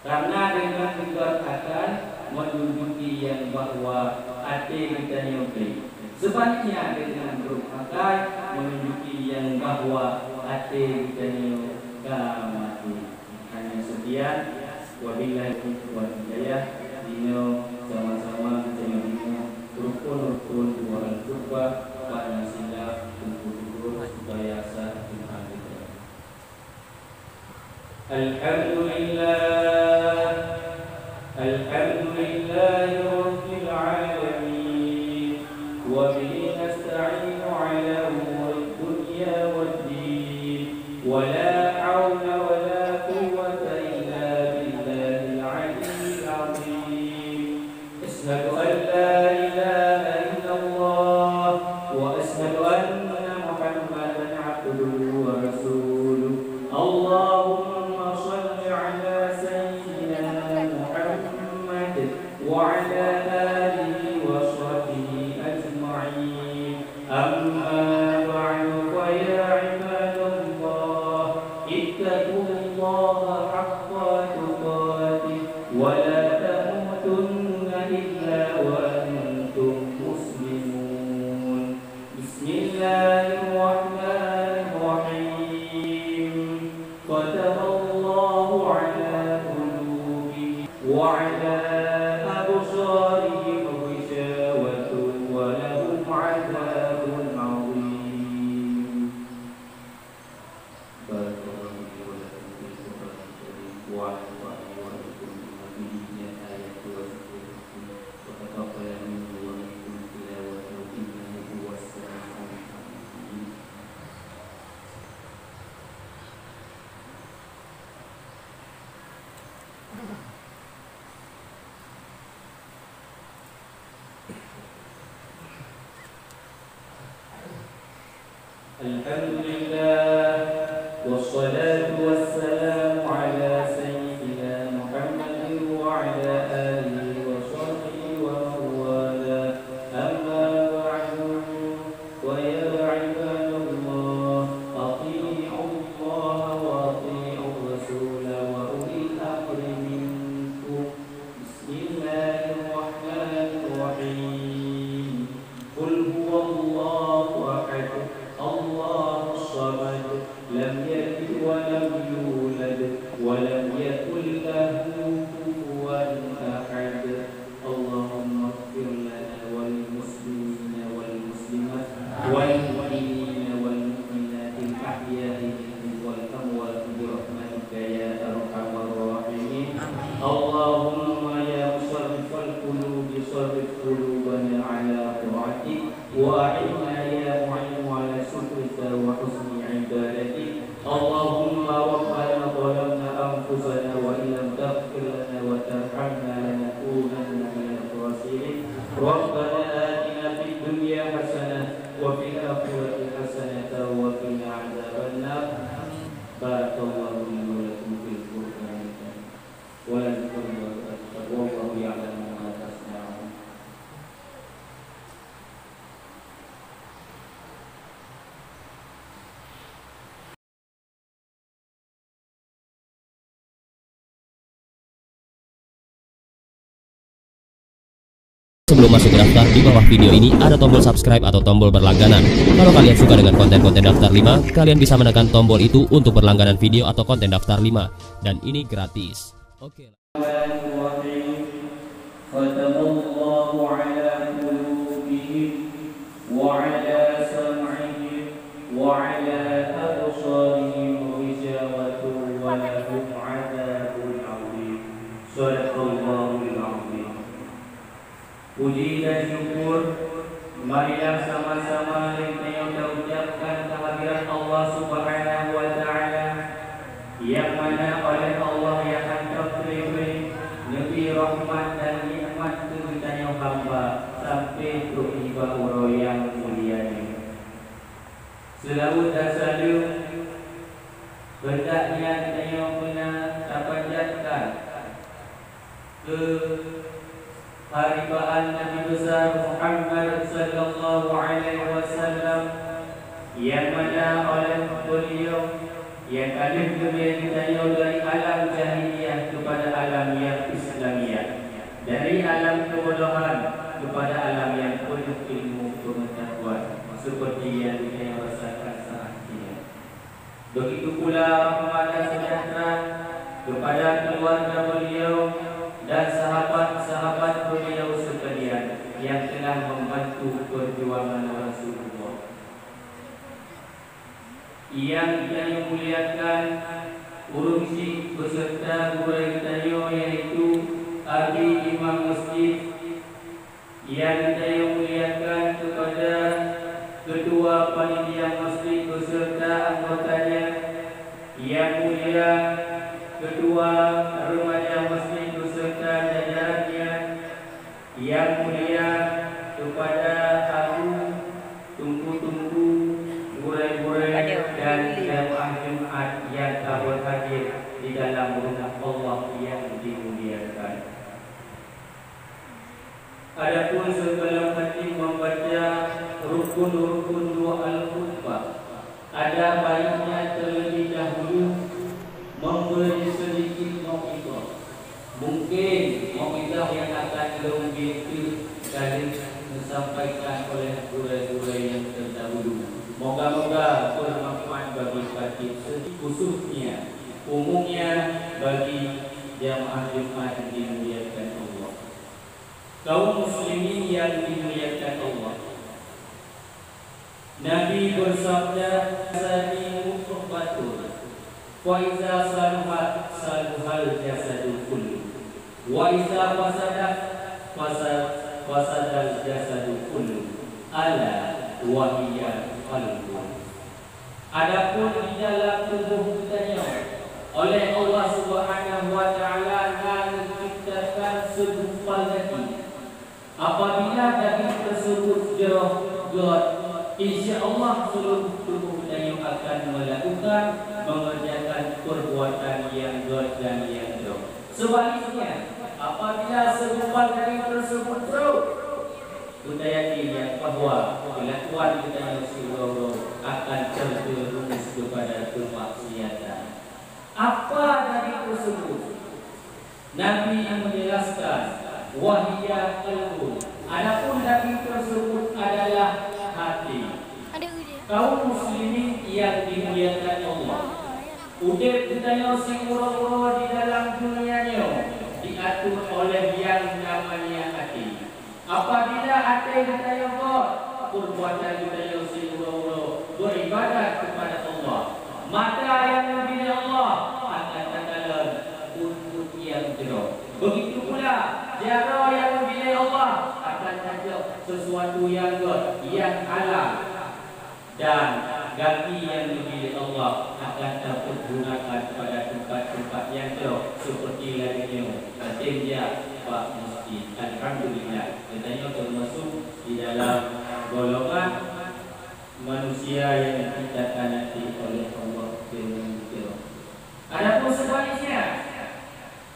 karena dengan kita akan menunjuki yang bahwa hati kita yang baik. Sebaliknya dengan grup akan menunjuki yang bahwa hati kita yang mati. Hanya sekian. Wabillahi hidayah. Dino sama-sama dengan dino rukun orang kurba pada sila kumpul supaya sah Tuhan kita. Alhamdulillah rabbil alamin wa bihi nasta'inu ala umuri dunya waddin wa la hawla wa la quwwata أشهد أن لا إله إلا الله وأشهد أن محمدا عبده ورسوله. اللهم صل على سيدنا محمد وعلى آله وصحبه أجمعين. أما بعد فيا عباد الله اتقوا الله حق تقاته ولا تموتن إلا وأنتم Alhamdulillah wassalatu wassalamu ala sayyidina Muhammadin wa ala alihi wa sahbihi wa mawala. Amma ba'du, wa ya ibadallah, ati'u Allah wa ati'u Rasul wa ulil amri minkum. Bismillahirrahmanirrahim. Qul huwallahu ahad, Allahu samad, lam yalid wa lam yulad wa lam yakul lahu kufuwan ahad. Allahumma ighfir lana wal muslimina wal muslimat wal mu'minina wal mu'minat al ahya'i minhum wal amwat bi rahmatika ya arhamar rahimin. Allahumma ya musarrifal qulubi sarrif qulubana ala ta'atik wa a'inna ya mu'in ala syukrika wa husni ibadatik. Allahumma rabbana zalamna anfusana wa illam taghfir lana wa tarhamna lanakunanna minal khasirin. Rabbana atina fid dunya hasanah wa fil akhirati hasanah wa qina adzabannar. Barakallahu li wa lakum fil Qur'anil karim wa lakum wallahu ya'lamu ma tasna'un. Sebelum masuk daftar, di bawah video ini ada tombol subscribe atau tombol berlangganan. Kalau kalian suka dengan konten-konten daftar 5, kalian bisa menekan tombol itu untuk berlangganan video atau konten daftar 5. Dan ini gratis. Oke. Khatamallahu ala qulubihim wa ala sam'ihim wa ala absarihim ghishawatun wa lahum 'adzabun 'adzim. Shadaqallahul 'azim. Puji dan syukur marilah sama-sama kita ucapkan kehadiran Allah Subhanahu wa taala, yang mana oleh Allah yang akan beri nebi rahmat dan nikmat kepada hamba sampai ke ibadah yang mulia ini. Selawat dan salam hendaknya kita benar panjatkan ke haribaan Nabi besar Muhammad sallallahu alaihi wasallam, yang mana oleh beliau yang alif demi hidayah dari alam jahiliyah kepada alam yang Islamiyah, dari alam kebodohan kepada alam yang penuh ilmu pengetahuan, seperti yang kita rasakan saat ini. Begitu pula rahmat dan sejahtera kepada keluarga beliau dan sahabat-sahabat beliau sekalian yang telah membantu perjuangan Rasulullah. Yang kita muliakan urusi beserta guru kita, yaitu ahli imam masjid, yang kita muliakan kepada ketua panitia masjid beserta anggotanya, yang mulia ketua remaja masjid beserta jajarannya, yang mulia kepada abu tunggu-tunggu, gurai-gurai dan jamaah Jumat yang telah hadir di dalam rumah Allah yang dimuliakan. Adapun sebelum hati membaca rukun-rukun doa al-khutbah, ada baiknya terlebih dahulu memberi sedikit mau'izah. Mungkin mau'izah yang akan lebih kali disampaikan oleh guru-guru yang terdahulu. Moga-moga bermanfaat bagi kita, khususnya umumnya bagi jamaah Jumat yang dimuliakan Allah, kaum muslimin yang dimuliakan Allah. Nabi bersabda, "Sani muqabbatul wa iza saluhat saluhal jasadul kullu wa iza fasadat fasadal jasadul kullu ala wa hiya qalbun." Adapun di dalam tubuh kita oleh Allah Subhanahu wa taala menciptakan segumpal hati. Apabila daging tersebut jerah God, insya Allah seluruh tubuh kita akan melakukan mengerjakan perbuatan yang God dan yang jerah. Sebaliknya, apabila segumpal daging tersebut jerah, kita yakin bahwa kelakuan kita yang seluruh akan terjerumus kepada kemaksiatan. Apa daging tersebut? Nabi yang menjelaskan, wahiyya qalbun. Adapun daging tersebut adalah hati. Kaum muslimin yang dimuliakan Allah, udip kita yang singuro-uro di dalam dunianya diatur oleh yang namanya hati. Apabila hati kita yang kuat, perbuatan kita yang singuro-uro beribadat kepada Allah, mata yang membina Allah akan terdalam untuk yang jerah. Begitu pula cara yang membina Allah akan tajak sesuatu yang God, yang halal, dan kaki yang dipilih Allah akan terpergunakan pada tempat-tempat yang jauh seperti lainnya tinja Pak Masjid. Alhamdulillah, katanya termasuk di dalam golongan manusia yang kita kanati oleh Allah dengan jauh. Adapun sebaliknya,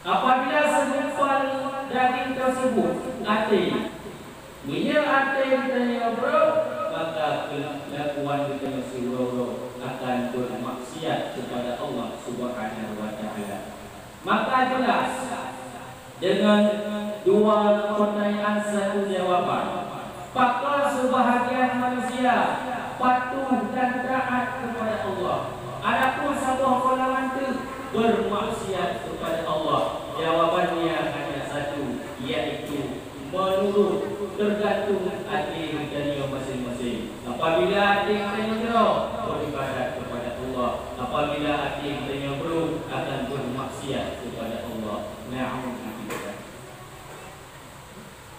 apabila segumpal daging tersebut hati, bila hati kita ngobrol, maka kelakuan kita seluruh akan bermaksiat kepada Allah Subhanahu wa taala. Maka jelas dengan dua pertanyaan satu jawaban, pakar sebahagian manusia patuh dan taat kepada Allah. Adapun sebuah golongan itu bermaksiat kepada Allah. Jawabannya hanya satu, yaitu menurut, tergantung hati kita masing-masing. Apabila hati kita jerah, beribadat kepada Allah. Apabila hati kita buruk, akan bermaksiat kepada Allah. Na'udzubillah.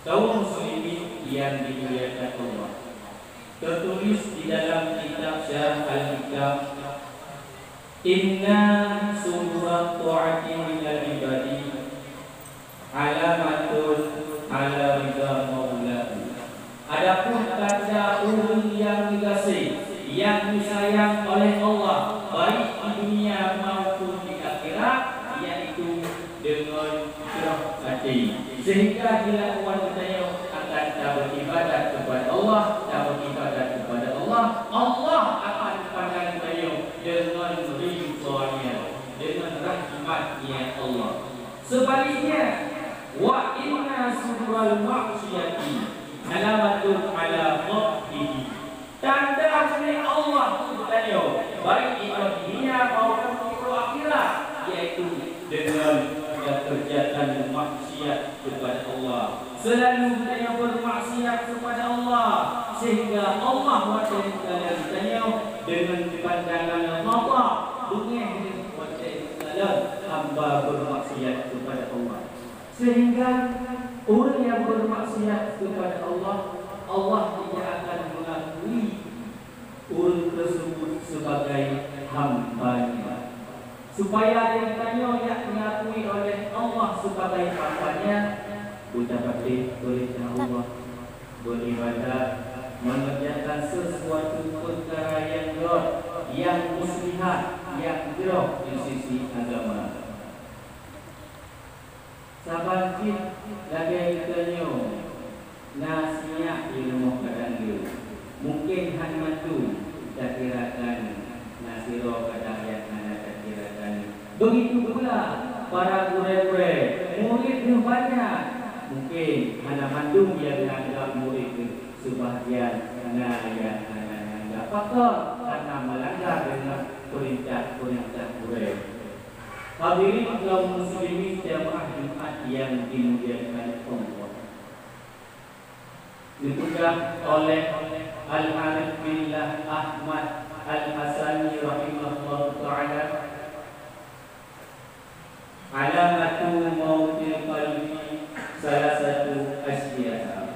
Kaum muslimin yang dimuliakan Allah, tertulis di dalam kitab Syarah Al-Hikam, inna surat ta'ati minal ibadi alamatun ala ridha maulahu. Adapun tanda orang yang dikasih, yang disayang oleh Allah, baik di dunia maupun di akhirat, yaitu dengan jerah hati. Sehingga dilakukan kita akan beribadat kepada Allah, beribadat kepada Allah, Allah akan pandang kita dengan ridha-Nya, dengan rahmat-Nya Allah. Sebaliknya, wa inna sural maksiyati alamatun ala qabdihi. Tanda milik Allah itu baik di dunia maupun di akhirat, yaitu dengan kerjaan maksiat kepada Allah. Selalu kita bermaksiat kepada Allah, sehingga Allah wajib kita dengan pandangan mata dengan wajib hamba bermaksiat kepada Allah. Sehingga orang yang bermaksiat kepada Allah, Allah tidak akan mengakui orang tersebut sebagai hamba-Nya. Supaya ditanya yang mengakui oleh Allah sebagai hamba-Nya, kita pasti perintah Allah beribadat, mengerjakan sesuatu perkara yang God, yang muslihat, yang jerah di sisi agama. Sabajit lagi tanya nasihat ilmu kadang dia mungkin hanya tu kita kirakan nasiro kadang yang anda kirakan. Begitu pula para guru-guru murid yang banyak, mungkin hanya mandung yang menganggap murid sebahagian hanya yang menganggap pakar karena melanggar dengan perintah-perintah guru. Hadirin kaum muslimin jamaah Jumat yang dimuliakan Allah, ditugas oleh Al-Arif Billah Ahmad Al-Hasani rahimahullah ta'ala, alamatu mautil qalbi salah satu asyiah.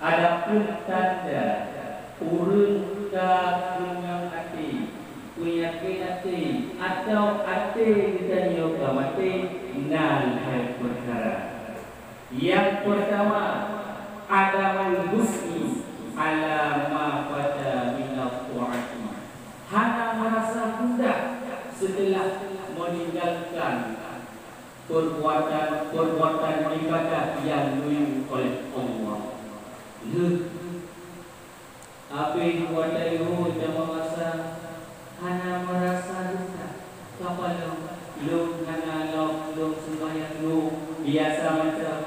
Adapun tanda urun kagungan hati, puyakin hati atau hati kita yoga mati nal hai perkara. Yang pertama, Adamul husni ala ma pada minal ta'ati. Hana merasa gundah setelah meninggalkan perbuatan ibadah yang diuji oleh Allah. Apa yang buat itu dan merasa hana merasa gundah. Kapal lu hana lu sembahyang lu biasa macam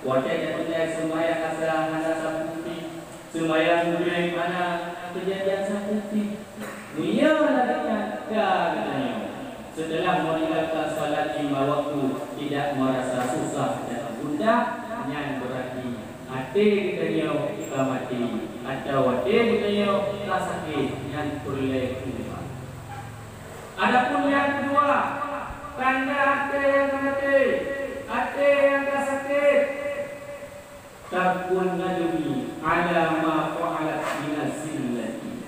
wajah yang sembahyang asal hana saputi sembahyang mulai mana kejadian saputi dia ladanya katanya setelah meninggalkan salat 5 waktu tidak merasa susah dan gundah yang berarti hati katanya kita mati atau hati katanya rasa sakit yang boleh keluar. Adapun yang kedua tanda hati yang mati, hati yang tak sakit. Takun nadumi ala ma fa'alat minazillati.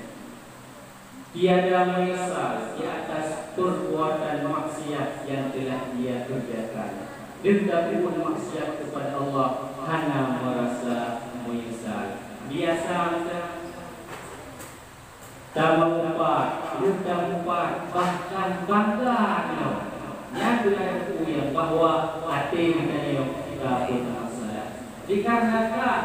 Tiada menyesal di atas perbuatan maksiat yang telah dia kerjakan. Denda pun maksiat kepada Allah hanya merasa menyesal. Biasa tak mengumpat, tak mengumpat, bahkan bangga yang dengan itu yang bahawa hati kita tak pun masalah. Dikarenakan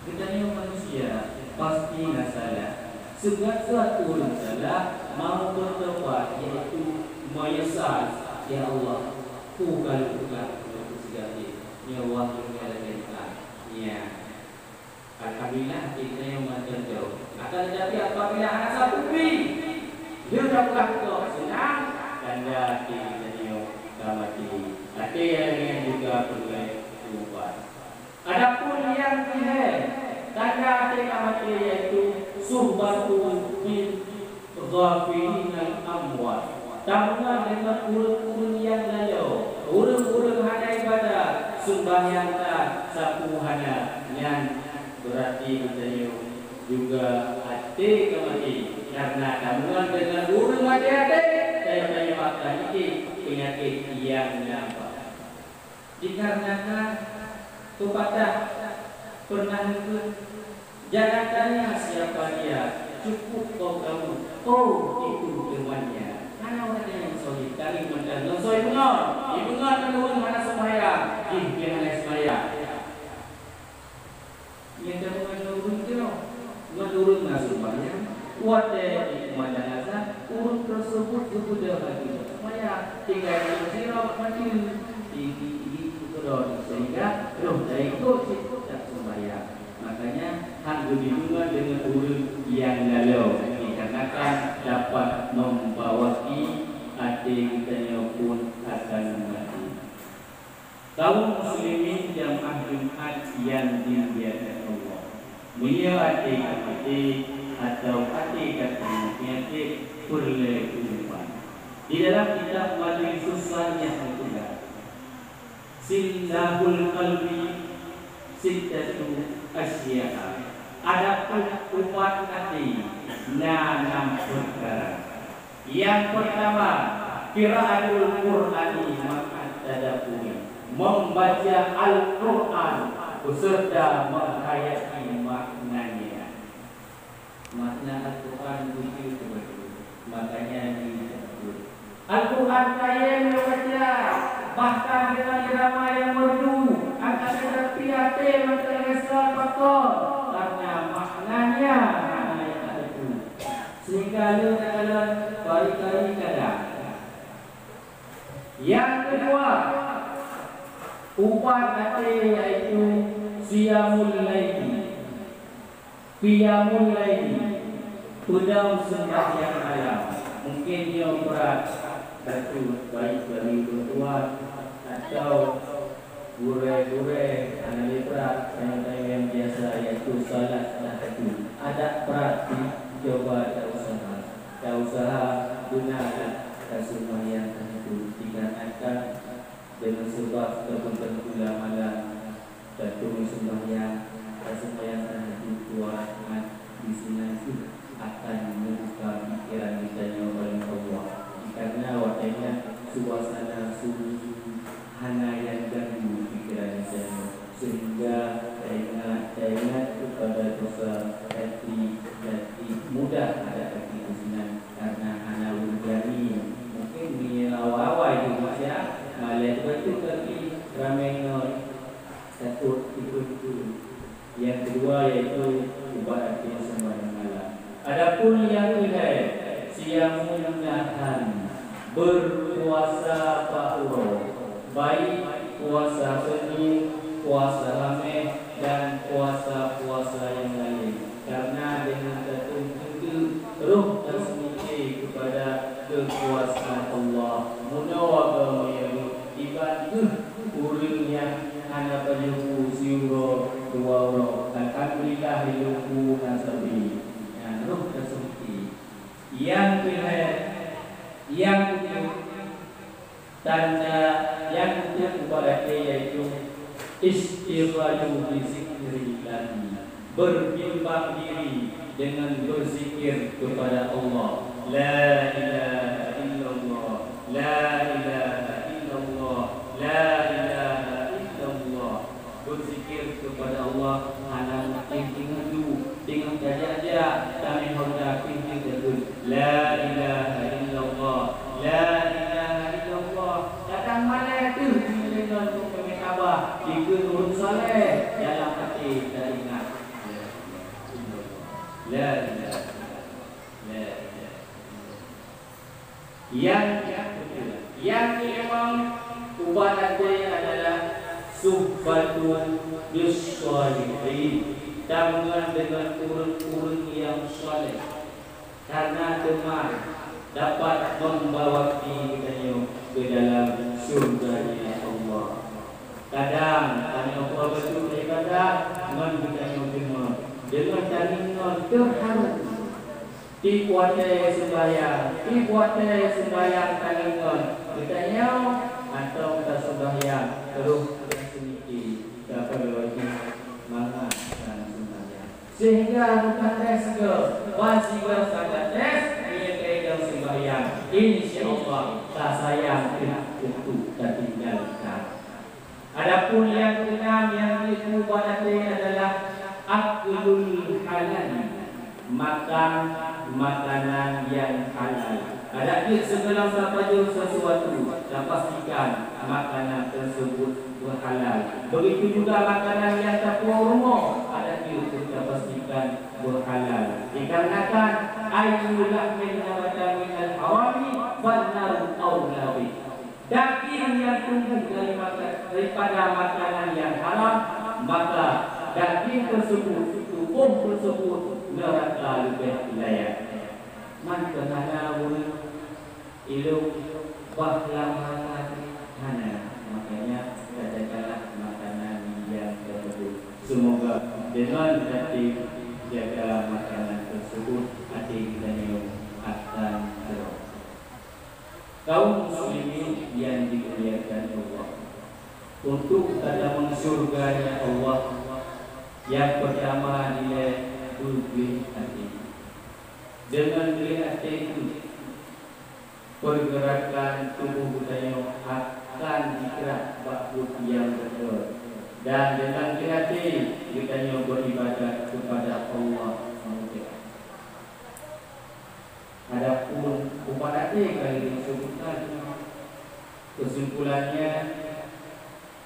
kita manusia pasti salah. Segala orang salah mau bertobat iaitu menyesal. Ya Allah, ku kalau segala ya Allah ya. Alhamdulillah kita yang macam jauh. Akan tetapi apabila anak satu dia dapat senang dan dia mati. Hati yang juga perlu diubah. Adapun yang ketiga, tanda hati mati yaitu suhbatu bil ghafilin al-amwat. Tabungan dengan urut-urut yang lalu, urut-urut hanya ibadah, sembahyang tak sapu hanya yang berarti kita juga hati kemati karena tabungan dengan urut hati-hati saya menyebabkan ini penyakit yang nampak. Dikarenakan kepada pernah itu jangan tanya siapa dia, cukup kau kamu, itu temannya. Mana orang yang solid kali mendengar solid benar, benar menurut mana sembahyang, dia mana sembahyang. Yang tabungan urut itu, menurut nasibnya, wadah mana nasa urut tersebut sudah lagi. Maya tinggal di sirap mati di kedor sehingga roh dari itu tak sembahyang. Makanya hak dihubungkan dengan urut yang lalu dikarenakan dapat membawaki hati kita pun akan mati. Kaum muslimin jamaah Jumat yang dimuliakan Allah, mulia hati atau hati penyakit perlu diubah. Di dalam kitab Majlisus Salihah itu Silahul qalbi sittatu asya'a. Adapun umat hati 6 perkara. Yang pertama, qiraatul Qur'ani ma'a tadabbur. Membaca Al-Qur'an beserta menghayati maknanya. Makna Al-Qur'an itu makanya disebut Al-Quran kaya membaca, bahkan dengan irama yang merdu, akan tetapi hati menterasa kotor karena maknanya yang ada itu. Sehingga lu dalam kali-kali kadang. Yang kedua, ubat hati yaitu Siyamul Laili. Qiyamul Laili, pedang sembahyang malam. Mungkin dia berat, satu baik dari bertuah atau gure-gure anak berat yang biasa yaitu salat tahajud. Ada berat coba tak usaha gunakan sembahyang tahajud dikarenakan dengan sebab tertentu malam tertulis sembahyang tahajud 2 rakaat di sini itu akan membuka pikiran kita oleh Allah. Karena waktunya suasana sunyi hana yang ganggu pikiran kita sehingga kedua yaitu ubat hati sembahyang malam. Adapun yang kedua, siang menahan berpuasa Pak baik puasa Senin, puasa Khamis dan puasa-puasa yang lain, karena dengan tertentu roh tersembunyi kepada kekuasaan Allah. Munawa ibadah urang yang hanya berluku siuro dua orang, alhamdulillah luku nasabi. Roh tersembunyi. Yang tanda yang kepada yaitu istighfaru bi zikrillah, berbimbang diri dengan berzikir kepada Allah. La ilaha illallah, la ilaha illallah, la ilaha illallah. Berzikir kepada Allah hanya tinggal dulu dengan saja kami hendak tinggal la ilaha illallah, la ilaha illallah. Datang mana itu dengan kami jika nurut saleh dalam hati dan ingat la ilaha illallah. Yang memang ubat hati adalah suhbatun bisolihin, dengan urun-urun yang soleh, karena teman dapat membawa kita ke dalam surganya Allah. Kadang kami apa betul kadang kita dengan jaringan terharu dikuatai sembahyang jaringan kita atau kita sembahyang terus sedikit dapat lagi semangat dan sembahyang, sehingga bukan tes ke wajib pada tes ia kaidah sembahyang insyaallah tak sayang untuk tak tinggalkan. Adapun yang keenam yang diubah adalah aklul halal, makan makanan yang halal. Ada segala sesuatu dan pastikan makanan tersebut berhalal. Begitu juga makanan yang tak rumah, ada kita pastikan berhalal. Dikarenakan ayyul lahmin nabata min al-harami fannaru awlawi. Daging yang tumbuh daripada makanan yang haram, maka daging tersebut, tubuh tersebut neraka lebih layak. Man kenana ilu bahlam mana, makanya katakanlah makanan yang tersebut. Semoga dengan hati jaga makanan tersebut, hati kita akan terus. Kaum muslimin yang dimuliakan Allah, untuk dalam surganya Allah, yang pertama nilai beli hati. Dengan beli hati itu, pergerakan tubuh kita akan digerak bakut yang betul, dan dengan beli hati kita beribadah kepada Allah. Adapun upadat kali disebutkan, kesimpulannya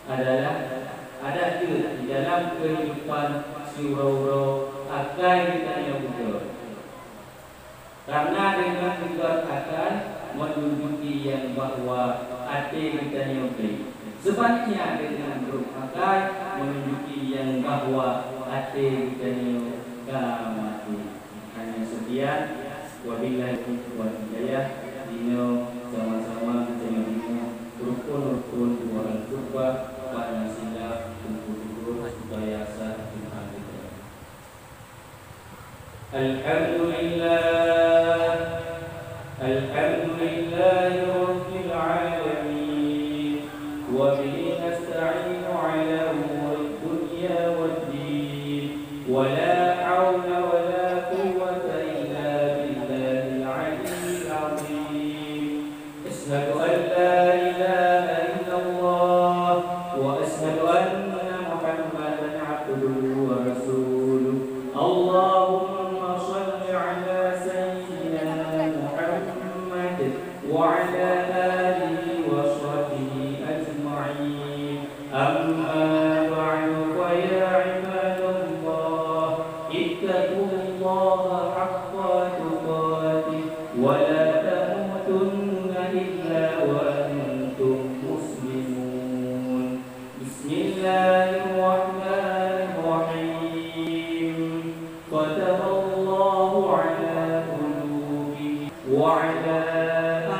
adalah ada di dalam kehidupan surau akan kita betul, karena dengan juga akan menunjuki yang bahwa hati kita nyobri. Sebaliknya dengan akan menunjuki yang bahwa hati kita nyobri. Hanya sekian. Wabillahi hidayah. Dino sama-sama dengan rukun-rukun wal kurba pada sila kumpul supaya sah Tuhan kita. Alhamdulillah rabbil alamin, wa bihi nasta'inu ala umuri dunya wad din, wa la hawla wa la quwwata illa billahil aliyyil azim. Asyhadu an la ilaha illallah wa asyhadu anna Muhammadan abduhu wa rasuluh. Allahumma shalli ala sayyidina Muhammad wa ala alihi wa sahbihi ajma'in. Amma ba'du fa ya ibadallah, ختم الله على قلوبهم وعلى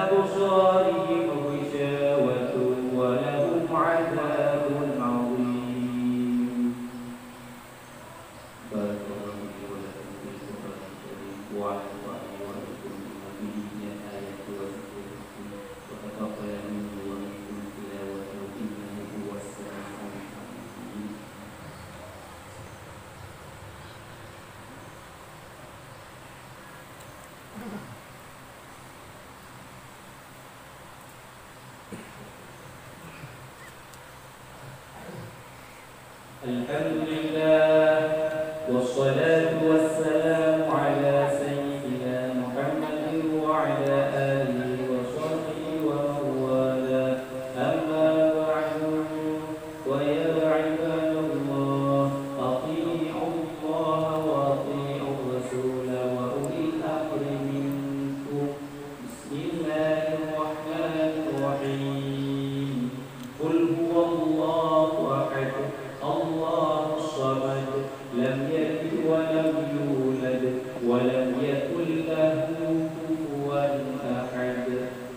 أبصارهم غشاوة ولهم عذاب عظيم. بارك الله لي ولكم في القرآن الكريم ونفعني وإياكم بما فيه من الآيات والذكر الحكيم وتقبل مني ومنكم تلاوته إنه هو السميع العليم. Alhamdulillah wassalatu wassalamu ala sayyidina Muhammadin wa ala alihi wa sahbihi wa mawala. Amma ba'du, wa ya ibadallah, ati'u Allah wa ati'u Rasul wa ulil amri minkum. Bismillahirrahmanirrahim. Qul huwallahu ahad, Allahu samad, lam yalid wa lam yulad wa lam yakul lahu kufuwan ahad.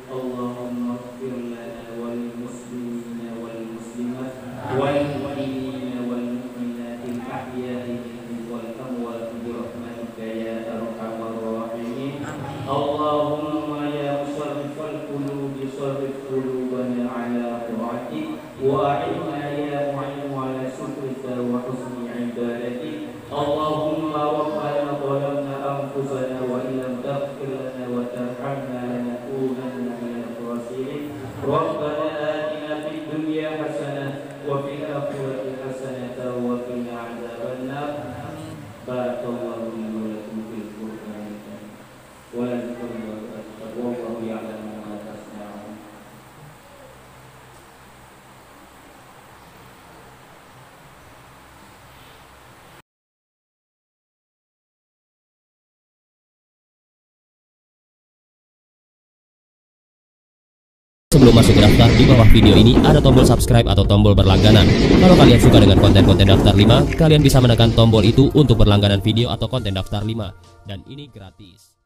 Allahumma ighfir lana wal muslimina wal muslimat wal mu'minina wal mu'minat al ahya'i minhum wal amwat bi rahmatika ya arhamar rahimin. Allahumma ya musarrifal qulubi sarrif qulubana ala ta'atik wa a'inna ya mu'in ala syukrika wa husni ibadatik. Allahumma rabbana zalamna anfusana wa illam taghfir lana wa tarhamna lanakunanna minal khasirin. Rabbana atina fid dunya hasanah wa fil akhirati hasanah wa qina adzabannar. Barakallahu li wa lakum fil Qur'anil karim wa la tuqaddimu wallahu ya'lamu ma tasna'un. Sebelum masuk ke daftar, di bawah video ini ada tombol subscribe atau tombol berlangganan. Kalau kalian suka dengan konten-konten daftar 5, kalian bisa menekan tombol itu untuk berlangganan video atau konten daftar 5. Dan ini gratis.